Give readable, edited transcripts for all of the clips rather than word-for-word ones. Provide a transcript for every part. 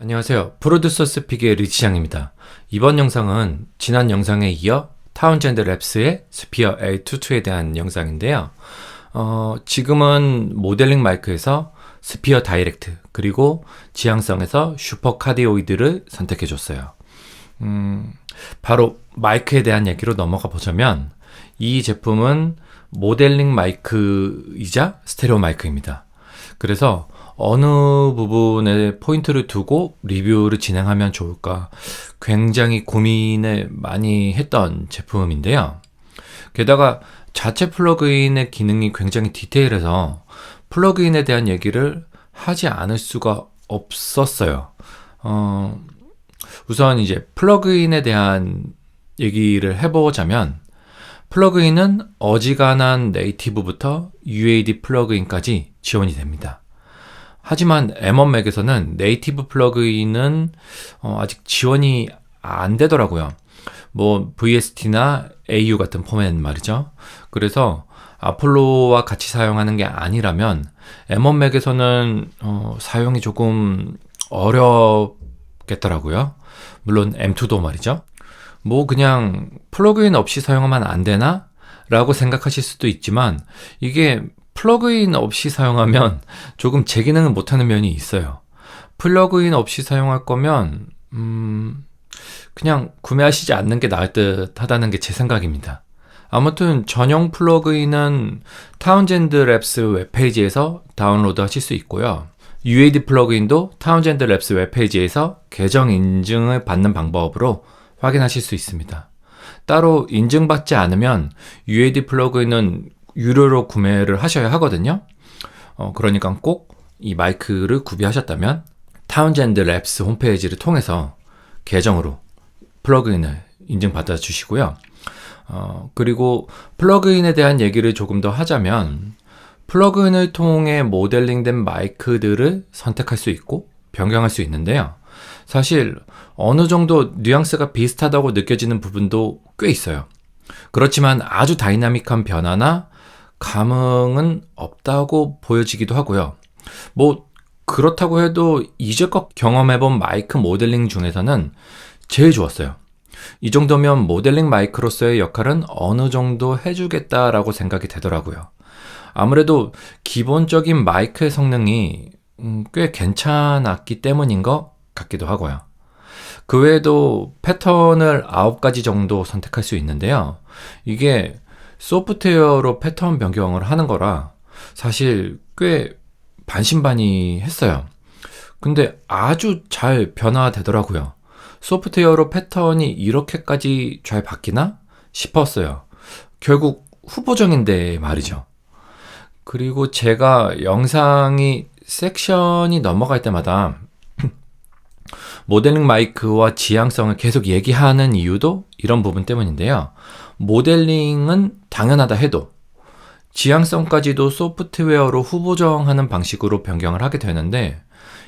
안녕하세요. 프로듀서 스픽의 리치장입니다. 이번 영상은 지난 영상에 이어 타운젠드 랩스의 스피어 A22에 대한 영상인데요. 지금은 모델링 마이크에서 스피어 다이렉트 그리고 지향성에서 슈퍼 카디오이드를 선택해줬어요. 바로 마이크에 대한 얘기로 넘어가 보자면 이 제품은 모델링 마이크이자 스테레오 마이크입니다. 그래서 어느 부분에 포인트를 두고 리뷰를 진행하면 좋을까 굉장히 고민을 많이 했던 제품인데요. 게다가 자체 플러그인의 기능이 굉장히 디테일해서 플러그인에 대한 얘기를 하지 않을 수가 없었어요. 우선 이제 플러그인에 대한 얘기를 해보자면 플러그인은 어지간한 네이티브부터 UAD 플러그인까지 지원이 됩니다. 하지만 M1 맥에서는 네이티브 플러그인은 아직 지원이 안 되더라고요. 뭐 VST나 AU 같은 포맷 말이죠. 그래서 아폴로와 같이 사용하는 게 아니라면 M1 맥에서는 사용이 조금 어렵겠더라고요. 물론 M2도 말이죠. 뭐 그냥 플러그인 없이 사용하면 안 되나? 라고 생각하실 수도 있지만 이게 플러그인 없이 사용하면 조금 제 기능을 못하는 면이 있어요. 플러그인 없이 사용할 거면 그냥 구매하시지 않는 게 나을 듯 하다는 게 제 생각입니다. 아무튼 전용 플러그인은 타운젠드 랩스 웹페이지에서 다운로드 하실 수 있고요. UAD 플러그인도 타운젠드 랩스 웹페이지에서 계정 인증을 받는 방법으로 확인하실 수 있습니다. 따로 인증받지 않으면 UAD 플러그인은 유료로 구매를 하셔야 하거든요. 그러니까 꼭 이 마이크를 구비하셨다면 타운젠드 랩스 홈페이지를 통해서 계정으로 플러그인을 인증받아 주시고요. 그리고 플러그인에 대한 얘기를 조금 더 하자면 플러그인을 통해 모델링된 마이크들을 선택할 수 있고 변경할 수 있는데요. 사실 어느 정도 뉘앙스가 비슷하다고 느껴지는 부분도 꽤 있어요. 그렇지만 아주 다이나믹한 변화나 감흥은 없다고 보여지기도 하고요. 뭐 그렇다고 해도 이제껏 경험해본 마이크 모델링 중에서는 제일 좋았어요. 이 정도면 모델링 마이크로서의 역할은 어느 정도 해주겠다라고 생각이 되더라고요. 아무래도 기본적인 마이크의 성능이 꽤 괜찮았기 때문인 것 같기도 하고요. 그 외에도 패턴을 9가지 정도 선택할 수 있는데요. 이게 소프트웨어로 패턴 변경을 하는 거라 사실 꽤 반신반의했어요. 근데 아주 잘 변화되더라고요. 소프트웨어로 패턴이 이렇게까지 잘 바뀌나 싶었어요. 결국 후보정인데 말이죠. 그리고 제가 영상이 섹션이 넘어갈 때마다 모델링 마이크와 지향성을 계속 얘기하는 이유도 이런 부분 때문인데요. 모델링은 당연하다 해도 지향성까지도 소프트웨어로 후보정하는 방식으로 변경을 하게 되는데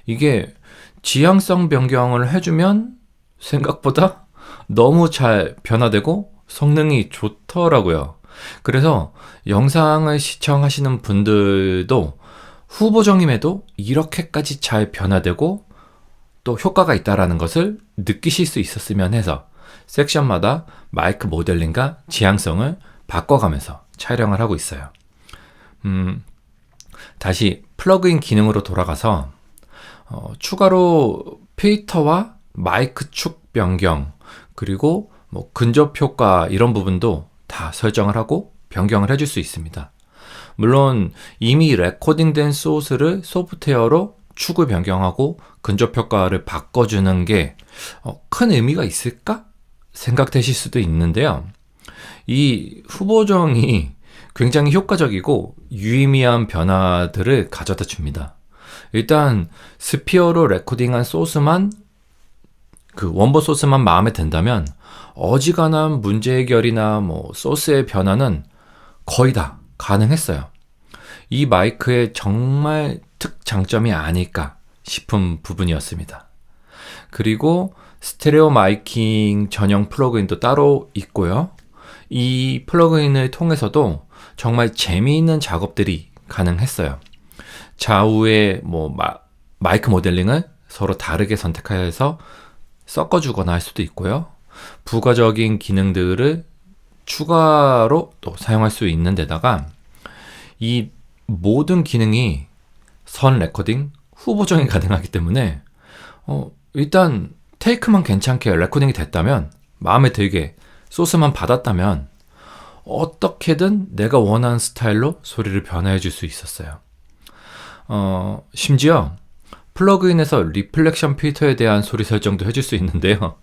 이게 지향성 변경을 해주면 생각보다 너무 잘 변화되고 성능이 좋더라고요. 그래서 영상을 시청하시는 분들도 후보정임에도 이렇게까지 잘 변화되고 또 효과가 있다라는 것을 느끼실 수 있었으면 해서 섹션마다 마이크 모델링과 지향성을 바꿔가면서 촬영을 하고 있어요. 다시 플러그인 기능으로 돌아가서 추가로 필터와 마이크 축 변경 그리고 뭐 근접 효과 이런 부분도 다 설정을 하고 변경을 해줄 수 있습니다. 물론 이미 레코딩된 소스를 소프트웨어로 축을 변경하고 근접 효과를 바꿔주는 게 큰 의미가 있을까? 생각되실 수도 있는데요. 이 후보정이 굉장히 효과적이고 유의미한 변화들을 가져다 줍니다. 일단 스피어로 레코딩한 소스만 그 원본 소스만 마음에 든다면 어지간한 문제 해결이나 뭐 소스의 변화는 거의 다 가능했어요. 이 마이크의 정말 특장점이 아닐까 싶은 부분이었습니다. 그리고 스테레오 마이킹 전용 플러그인도 따로 있고요. 이 플러그인을 통해서도 정말 재미있는 작업들이 가능했어요. 좌우에 뭐 마이크 모델링을 서로 다르게 선택해서 섞어주거나 할 수도 있고요. 부가적인 기능들을 추가로 또 사용할 수 있는 데다가 이 모든 기능이 선 레코딩, 후보정이 가능하기 때문에 일단 테이크만 괜찮게 레코딩이 됐다면, 마음에 들게 소스만 받았다면 어떻게든 내가 원하는 스타일로 소리를 변화해 줄 수 있었어요. 심지어 플러그인에서 리플렉션 필터에 대한 소리 설정도 해줄 수 있는데요.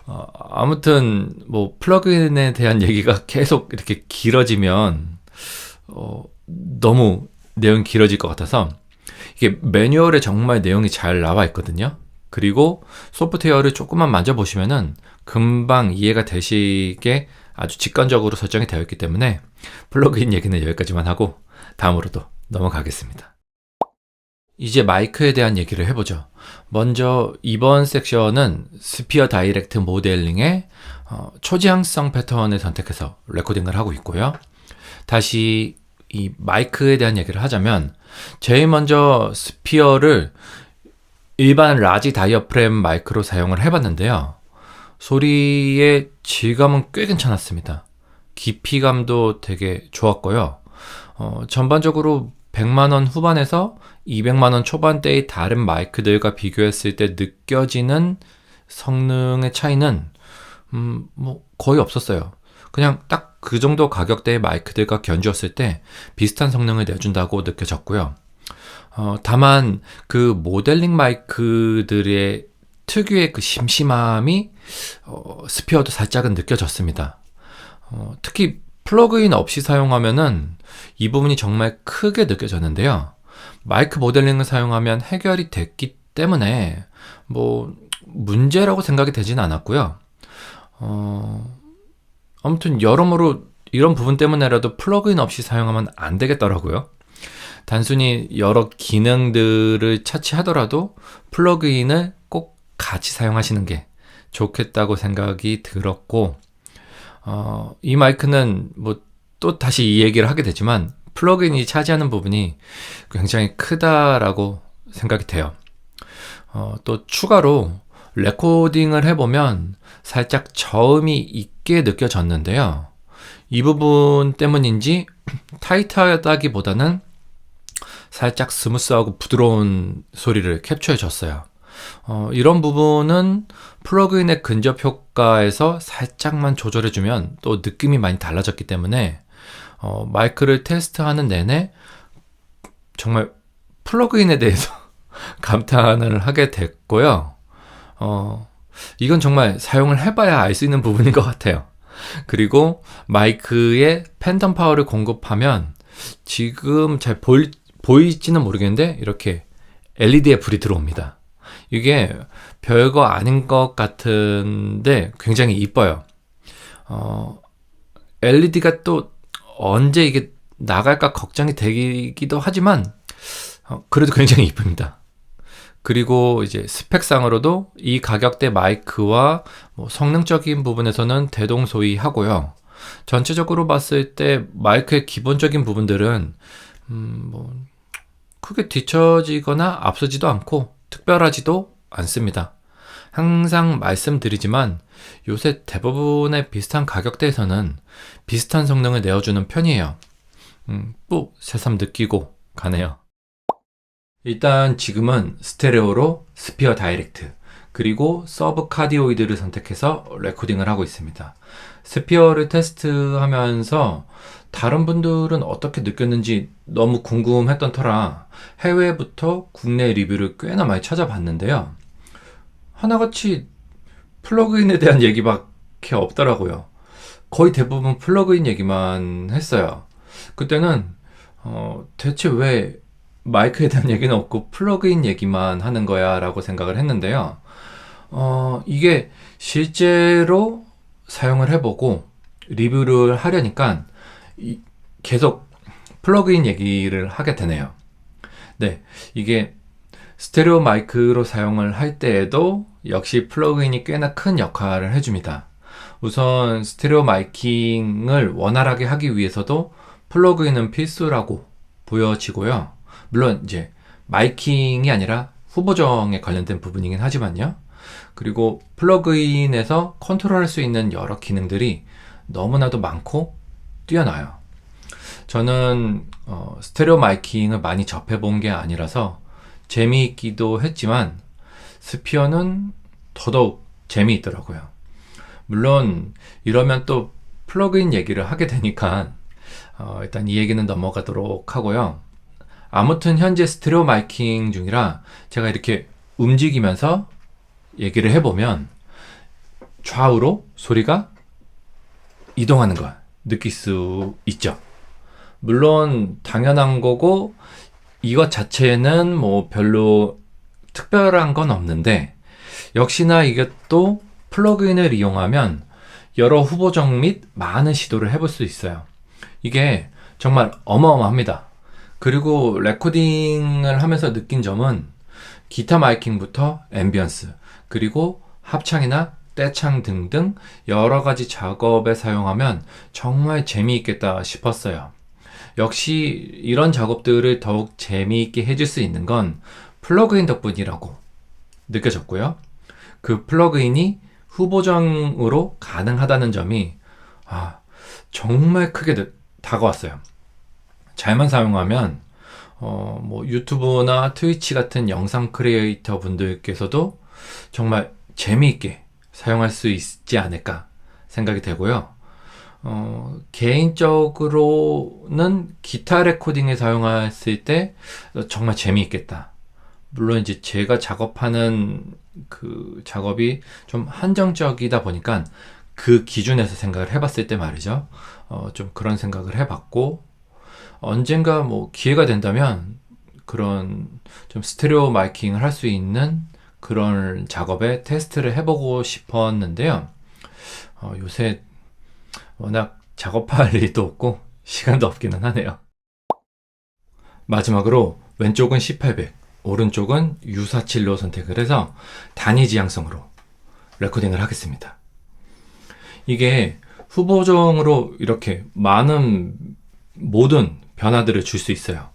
아무튼 뭐 플러그인에 대한 얘기가 계속 이렇게 길어지면 너무 내용이 길어질 것 같아서, 이게 매뉴얼에 정말 내용이 잘 나와 있거든요. 그리고 소프트웨어를 조금만 만져보시면은 금방 이해가 되시게 아주 직관적으로 설정이 되어 있기 때문에 플러그인 얘기는 여기까지만 하고 다음으로도 넘어가겠습니다. 이제 마이크에 대한 얘기를 해보죠. 먼저 이번 섹션은 스피어 다이렉트 모델링의 초지향성 패턴을 선택해서 레코딩을 하고 있고요. 다시 이 마이크에 대한 얘기를 하자면, 제일 먼저 스피어를 일반 라지 다이어프램 마이크로 사용을 해봤는데요. 소리의 질감은 꽤 괜찮았습니다. 깊이감도 되게 좋았고요. 전반적으로 100만원 후반에서 200만원 초반대의 다른 마이크들과 비교했을 때 느껴지는 성능의 차이는 뭐 거의 없었어요. 그냥 딱 그 정도 가격대의 마이크들과 견주었을 때 비슷한 성능을 내준다고 느껴졌고요. 다만 그 모델링 마이크들의 특유의 그 심심함이 스피어도 살짝은 느껴졌습니다. 특히 플러그인 없이 사용하면은 이 부분이 정말 크게 느껴졌는데요. 마이크 모델링을 사용하면 해결이 됐기 때문에 뭐 문제라고 생각이 되진 않았고요. 아무튼 여러모로 이런 부분 때문에라도 플러그인 없이 사용하면 안 되겠더라고요. 단순히 여러 기능들을 차치하더라도 플러그인을 꼭 같이 사용하시는 게 좋겠다고 생각이 들었고, 이 마이크는 뭐 또 다시 이 얘기를 하게 되지만 플러그인이 차지하는 부분이 굉장히 크다라고 생각이 돼요. 또 추가로 레코딩을 해보면 살짝 저음이 있게 느껴졌는데요. 이 부분 때문인지 타이트하다기보다는 살짝 스무스하고 부드러운 소리를 캡처해줬어요. 이런 부분은 플러그인의 근접 효과에서 살짝만 조절해주면 또 느낌이 많이 달라졌기 때문에 마이크를 테스트하는 내내 정말 플러그인에 대해서 감탄을 하게 됐고요. 이건 정말 사용을 해봐야 알 수 있는 부분인 것 같아요. 그리고 마이크에 팬텀 파워를 공급하면 지금 잘 보일지는 모르겠는데 이렇게 LED에 불이 들어옵니다. 이게 별거 아닌 것 같은데 굉장히 이뻐요. LED가 또 언제 이게 나갈까 걱정이 되기도 하지만 그래도 굉장히 이쁩니다. 그리고 이제 스펙상으로도 이 가격대 마이크와 뭐 성능적인 부분에서는 대동소이하고요. 전체적으로 봤을 때 마이크의 기본적인 부분들은 뭐 크게 뒤처지거나 앞서지도 않고 특별하지도 않습니다. 항상 말씀드리지만 요새 대부분의 비슷한 가격대에서는 비슷한 성능을 내어주는 편이에요. 또 새삼 느끼고 가네요. 일단 지금은 스테레오로 스피어 다이렉트 그리고 서브 카디오이드를 선택해서 레코딩을 하고 있습니다. 스피어를 테스트하면서 다른 분들은 어떻게 느꼈는지 너무 궁금했던 터라 해외부터 국내 리뷰를 꽤나 많이 찾아봤는데요. 하나같이 플러그인에 대한 얘기밖에 없더라고요. 거의 대부분 플러그인 얘기만 했어요. 그때는 대체 왜 마이크에 대한 얘기는 없고 플러그인 얘기만 하는 거야 라고 생각을 했는데요. 이게 실제로 사용을 해보고 리뷰를 하려니까 계속 플러그인 얘기를 하게 되네요. 네, 이게 스테레오 마이크로 사용을 할 때에도 역시 플러그인이 꽤나 큰 역할을 해줍니다. 우선 스테레오 마이킹을 원활하게 하기 위해서도 플러그인은 필수라고 보여지고요. 물론 이제 마이킹이 아니라 후보정에 관련된 부분이긴 하지만요. 그리고 플러그인에서 컨트롤할 수 있는 여러 기능들이 너무나도 많고 뛰어나요. 저는 스테레오 마이킹을 많이 접해본 게 아니라서 재미있기도 했지만 스피어는 더더욱 재미있더라고요. 물론 이러면 또 플러그인 얘기를 하게 되니까 일단 이 얘기는 넘어가도록 하고요. 아무튼 현재 스테레오 마이킹 중이라 제가 이렇게 움직이면서 얘기를 해보면 좌우로 소리가 이동하는 걸 느낄 수 있죠. 물론 당연한 거고 이것 자체는 뭐 별로 특별한 건 없는데 역시나 이것도 플러그인을 이용하면 여러 후보정 및 많은 시도를 해볼 수 있어요. 이게 정말 어마어마합니다. 그리고 레코딩을 하면서 느낀 점은 기타 마이킹부터 앰비언스 그리고 합창이나 떼창 등등 여러 가지 작업에 사용하면 정말 재미있겠다 싶었어요. 역시 이런 작업들을 더욱 재미있게 해줄 수 있는 건 플러그인 덕분이라고 느껴졌고요. 그 플러그인이 후보정으로 가능하다는 점이 정말 크게 다가왔어요. 잘만 사용하면 뭐 유튜브나 트위치 같은 영상 크리에이터 분들께서도 정말 재미있게 사용할 수 있지 않을까 생각이 되고요. 개인적으로는 기타 레코딩에 사용했을 때 정말 재미있겠다. 물론 이제 제가 작업하는 그 작업이 좀 한정적이다 보니까 그 기준에서 생각을 해봤을 때 말이죠. 좀 그런 생각을 해봤고 언젠가 뭐 기회가 된다면 그런 좀 스테레오 마이킹을 할 수 있는 그런 작업에 테스트를 해보고 싶었는데요. 요새 워낙 작업할 일도 없고 시간도 없기는 하네요. 마지막으로 왼쪽은 C800, 오른쪽은 U471로 선택을 해서 단위 지향성으로 레코딩을 하겠습니다. 이게 후보정으로 이렇게 많은 모든 변화들을 줄 수 있어요.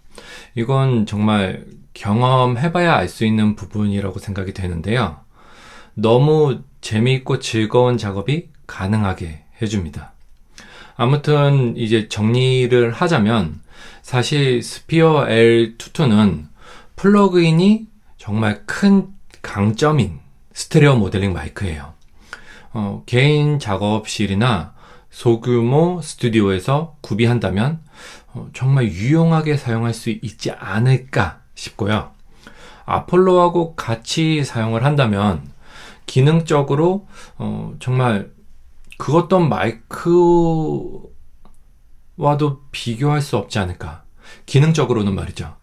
이건 정말 경험해봐야 알 수 있는 부분이라고 생각이 되는데요. 너무 재미있고 즐거운 작업이 가능하게 해줍니다. 아무튼 이제 정리를 하자면 사실 스피어 L22는 플러그인이 정말 큰 강점인 스테레오 모델링 마이크예요. 개인 작업실이나 소규모 스튜디오에서 구비한다면 정말 유용하게 사용할 수 있지 않을까 싶고요. 아폴로하고 같이 사용을 한다면 기능적으로 정말 그 어떤 마이크와도 비교할 수 없지 않을까. 기능적으로는 말이죠.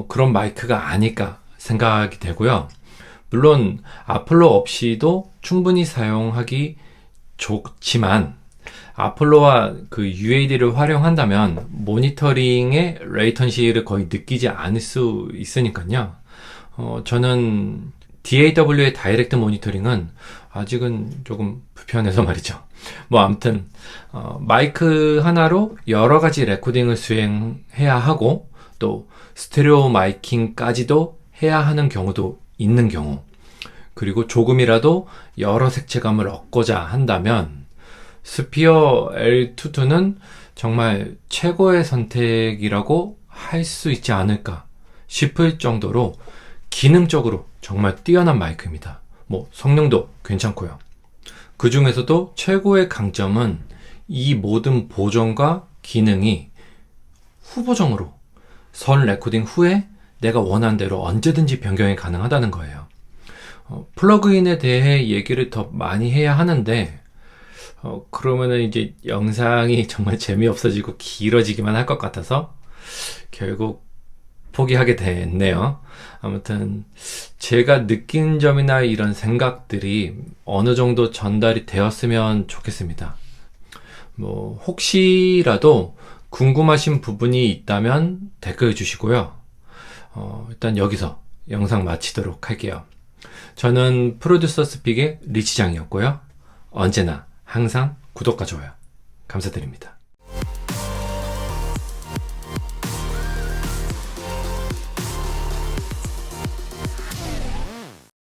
그런 마이크가 아닐까 생각이 되고요. 물론 아폴로 없이도 충분히 사용하기 좋지만 아폴로와 그 UAD를 활용한다면 모니터링의 레이턴시를 거의 느끼지 않을 수 있으니까요. 저는 DAW의 다이렉트 모니터링은 아직은 조금 불편해서 말이죠. 뭐 아무튼 마이크 하나로 여러 가지 레코딩을 수행해야 하고 또 스테레오 마이킹까지도 해야 하는 경우도 있는 경우, 그리고 조금이라도 여러 색채감을 얻고자 한다면 스피어 L22는 정말 최고의 선택이라고 할 수 있지 않을까 싶을 정도로 기능적으로 정말 뛰어난 마이크입니다. 뭐 성능도 괜찮고요. 그 중에서도 최고의 강점은 이 모든 보정과 기능이 후보정으로 선 레코딩 후에 내가 원하는 대로 언제든지 변경이 가능하다는 거예요. 플러그인에 대해 얘기를 더 많이 해야 하는데 그러면은 이제 영상이 정말 재미없어지고 길어지기만 할 것 같아서 결국 포기하게 됐네요. 아무튼 제가 느낀 점이나 이런 생각들이 어느 정도 전달이 되었으면 좋겠습니다. 뭐 혹시라도 궁금하신 부분이 있다면 댓글 주시고요. 일단 여기서 영상 마치도록 할게요. 저는 프로듀서 스픽의 리치장이었고요. 언제나 항상 구독과 좋아요 감사드립니다.